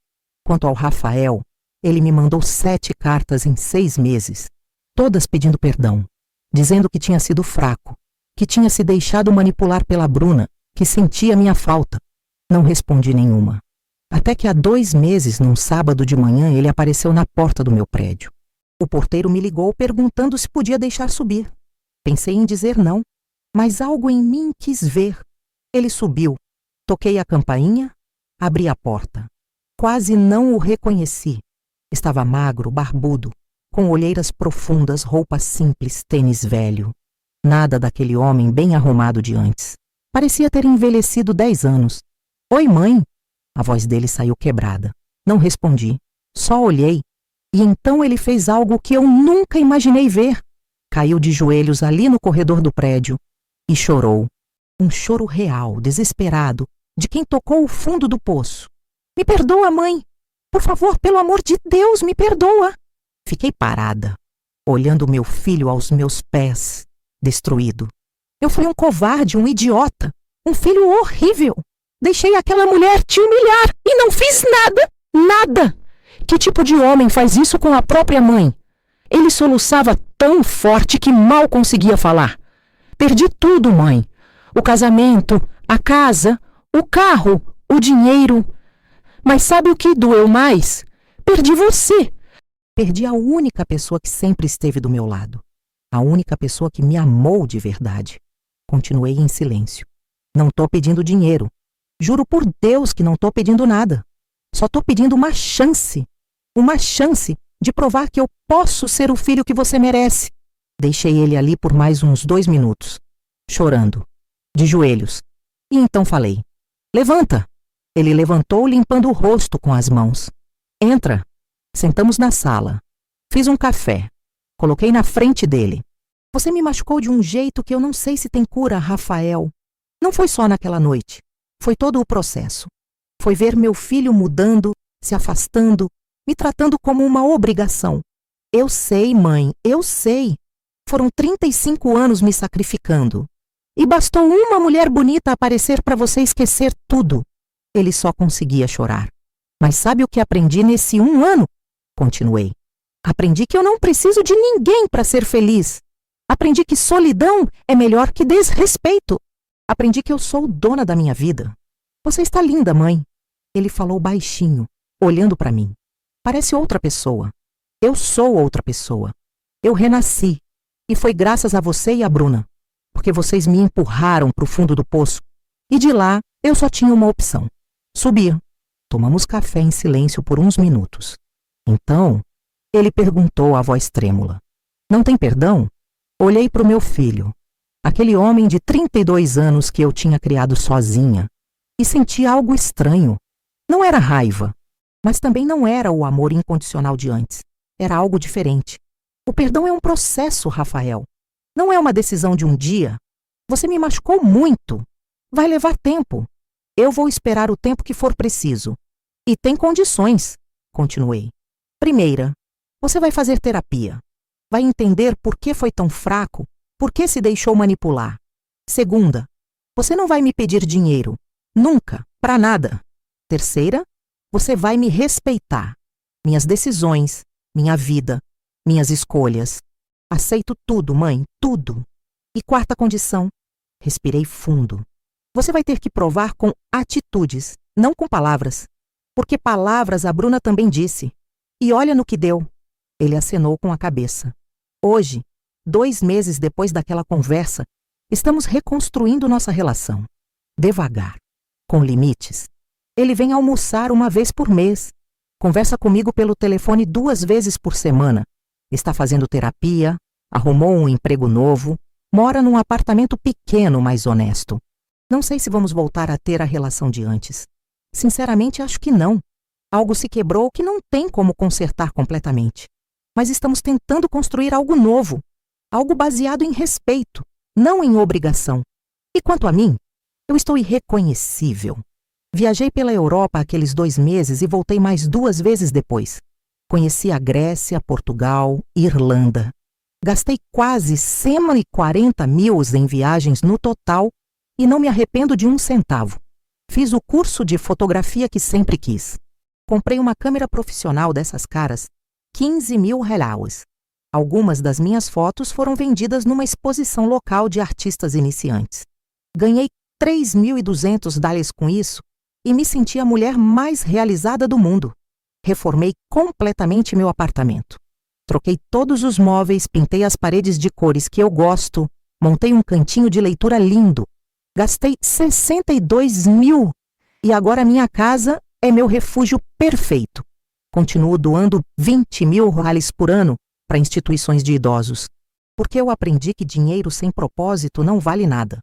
Quanto ao Rafael, ele me mandou 7 cartas em 6 meses, todas pedindo perdão, dizendo que tinha sido fraco, que tinha se deixado manipular pela Bruna, que sentia minha falta. Não respondi nenhuma. Até que há 2 meses, num sábado de manhã, ele apareceu na porta do meu prédio. O porteiro me ligou perguntando se podia deixar subir. Pensei em dizer não, mas algo em mim quis ver. Ele subiu. Toquei a campainha, abri a porta. Quase não o reconheci. Estava magro, barbudo, com olheiras profundas, roupa simples, tênis velho. Nada daquele homem bem arrumado de antes. Parecia ter envelhecido 10 anos. Oi, mãe! A voz dele saiu quebrada. Não respondi. Só olhei. E então ele fez algo que eu nunca imaginei ver. Caiu de joelhos ali no corredor do prédio, E chorou. Um choro real, desesperado, de quem tocou o fundo do poço. Me perdoa, mãe! Por favor, pelo amor de Deus, me perdoa! Fiquei parada, olhando meu filho aos meus pés, destruído. Eu fui um covarde, um idiota, um filho horrível. Deixei aquela mulher te humilhar e não fiz nada, nada. Que tipo de homem faz isso com a própria mãe? Ele soluçava tão forte que mal conseguia falar. Perdi tudo, mãe. O casamento, a casa, o carro, o dinheiro. Mas sabe o que doeu mais? Perdi você. Perdi a única pessoa que sempre esteve do meu lado. A única pessoa que me amou de verdade. Continuei em silêncio. Não tô pedindo dinheiro. Juro por Deus que não tô pedindo nada. Só tô pedindo uma chance. Uma chance de provar que eu posso ser o filho que você merece. Deixei ele ali por mais uns 2 minutos, chorando, de joelhos. E então falei: levanta. Ele levantou, limpando o rosto com as mãos. Entra. Sentamos na sala. Fiz um café. Coloquei na frente dele. Você me machucou de um jeito que eu não sei se tem cura, Rafael. Não foi só naquela noite. Foi todo o processo. Foi ver meu filho mudando, se afastando, me tratando como uma obrigação. Eu sei, mãe, eu sei. Foram 35 anos me sacrificando. E bastou uma mulher bonita aparecer para você esquecer tudo. Ele só conseguia chorar. Mas sabe o que aprendi nesse 1 ano? Continuei. Aprendi que eu não preciso de ninguém para ser feliz. Aprendi que solidão é melhor que desrespeito. Aprendi que eu sou dona da minha vida. Você está linda, mãe. Ele falou baixinho, olhando para mim. Parece outra pessoa. Eu sou outra pessoa. Eu renasci. E foi graças a você e a Bruna. Porque vocês me empurraram para o fundo do poço. E de lá, eu só tinha uma opção. Subir. Tomamos café em silêncio por uns minutos. Então, ele perguntou à voz trêmula: não tem perdão? Olhei para o meu filho, aquele homem de 32 anos que eu tinha criado sozinha, e senti algo estranho. Não era raiva, mas também não era o amor incondicional de antes. Era algo diferente. O perdão é um processo, Rafael. Não é uma decisão de um dia. Você me machucou muito. Vai levar tempo. Eu vou esperar o tempo que for preciso. E tem condições, continuei. Primeira, você vai fazer terapia. Vai entender por que foi tão fraco, por que se deixou manipular. Segunda, você não vai me pedir dinheiro. Nunca, para nada. Terceira, você vai me respeitar. Minhas decisões, minha vida, minhas escolhas. Aceito tudo, mãe, tudo. E quarta condição, respirei fundo. Você vai ter que provar com atitudes, não com palavras. Porque palavras a Bruna também disse. E olha no que deu. Ele acenou com a cabeça. Hoje, 2 meses depois daquela conversa, estamos reconstruindo nossa relação. Devagar, com limites. Ele vem almoçar 1 vez por mês. Conversa comigo pelo telefone 2 vezes por semana. Está fazendo terapia, arrumou um emprego novo, mora num apartamento pequeno, mas honesto. Não sei se vamos voltar a ter a relação de antes. Sinceramente, acho que não. Algo se quebrou que não tem como consertar completamente. Mas estamos tentando construir algo novo. Algo baseado em respeito, não em obrigação. E quanto a mim, eu estou irreconhecível. Viajei pela Europa aqueles 2 meses e voltei mais 2 vezes depois. Conheci a Grécia, Portugal, Irlanda. Gastei quase 140 mil em viagens no total e não me arrependo de 1 centavo. Fiz o curso de fotografia que sempre quis. Comprei uma câmera profissional dessas caras, 15 mil reais. Algumas das minhas fotos foram vendidas numa exposição local de artistas iniciantes. Ganhei 3.200 dólares com isso e me senti a mulher mais realizada do mundo. Reformei completamente meu apartamento. Troquei todos os móveis, pintei as paredes de cores que eu gosto, montei um cantinho de leitura lindo. Gastei 62 mil e agora minha casa é meu refúgio perfeito. Continuo doando 20 mil reais por ano para instituições de idosos, porque eu aprendi que dinheiro sem propósito não vale nada.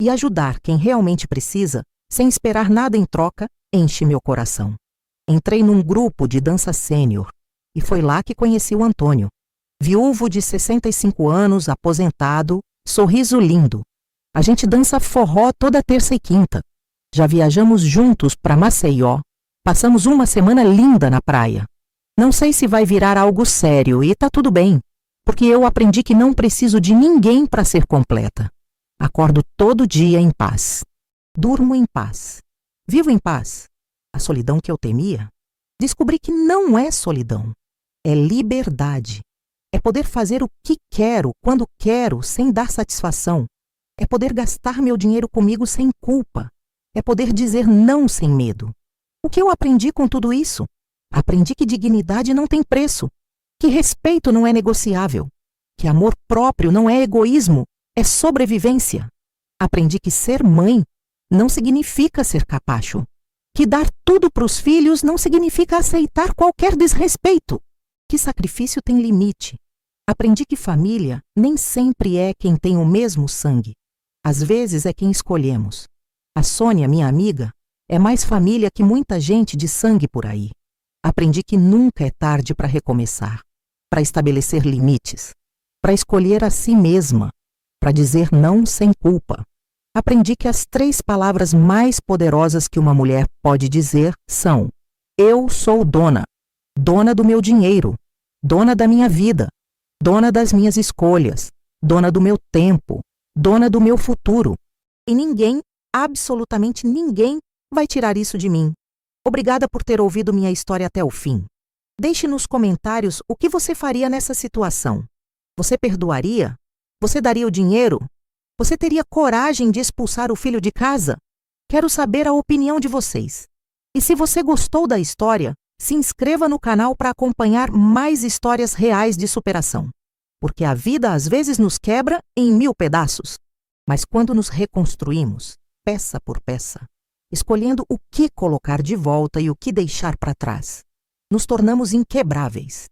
E ajudar quem realmente precisa, sem esperar nada em troca, enche meu coração. Entrei num grupo de dança sênior e foi lá que conheci o Antônio. Viúvo de 65 anos, aposentado, sorriso lindo. A gente dança forró toda terça e quinta. Já viajamos juntos para Maceió. Passamos uma semana linda na praia. Não sei se vai virar algo sério e tá tudo bem, porque eu aprendi que não preciso de ninguém para ser completa. Acordo todo dia em paz. Durmo em paz. Vivo em paz. A solidão que eu temia, descobri que não é solidão. É liberdade. É poder fazer o que quero, quando quero, sem dar satisfação. É poder gastar meu dinheiro comigo sem culpa. É poder dizer não sem medo. O que eu aprendi com tudo isso? Aprendi que dignidade não tem preço, que respeito não é negociável, que amor próprio não é egoísmo, é sobrevivência. Aprendi que ser mãe não significa ser capacho, que dar tudo para os filhos não significa aceitar qualquer desrespeito, que sacrifício tem limite. Aprendi que família nem sempre é quem tem o mesmo sangue. Às vezes é quem escolhemos. A Sônia, minha amiga, é mais família que muita gente de sangue por aí. Aprendi que nunca é tarde para recomeçar, para estabelecer limites, para escolher a si mesma, para dizer não sem culpa. Aprendi que as 3 palavras mais poderosas que uma mulher pode dizer são: eu sou dona, dona do meu dinheiro, dona da minha vida, dona das minhas escolhas, dona do meu tempo, dona do meu futuro. E ninguém, absolutamente ninguém, vai tirar isso de mim. Obrigada por ter ouvido minha história até o fim. Deixe nos comentários o que você faria nessa situação. Você perdoaria? Você daria o dinheiro? Você teria coragem de expulsar o filho de casa? Quero saber a opinião de vocês. E se você gostou da história, se inscreva no canal para acompanhar mais histórias reais de superação. Porque a vida às vezes nos quebra em 1000 pedaços. Mas quando nos reconstruímos, peça por peça, escolhendo o que colocar de volta e o que deixar para trás, nos tornamos inquebráveis.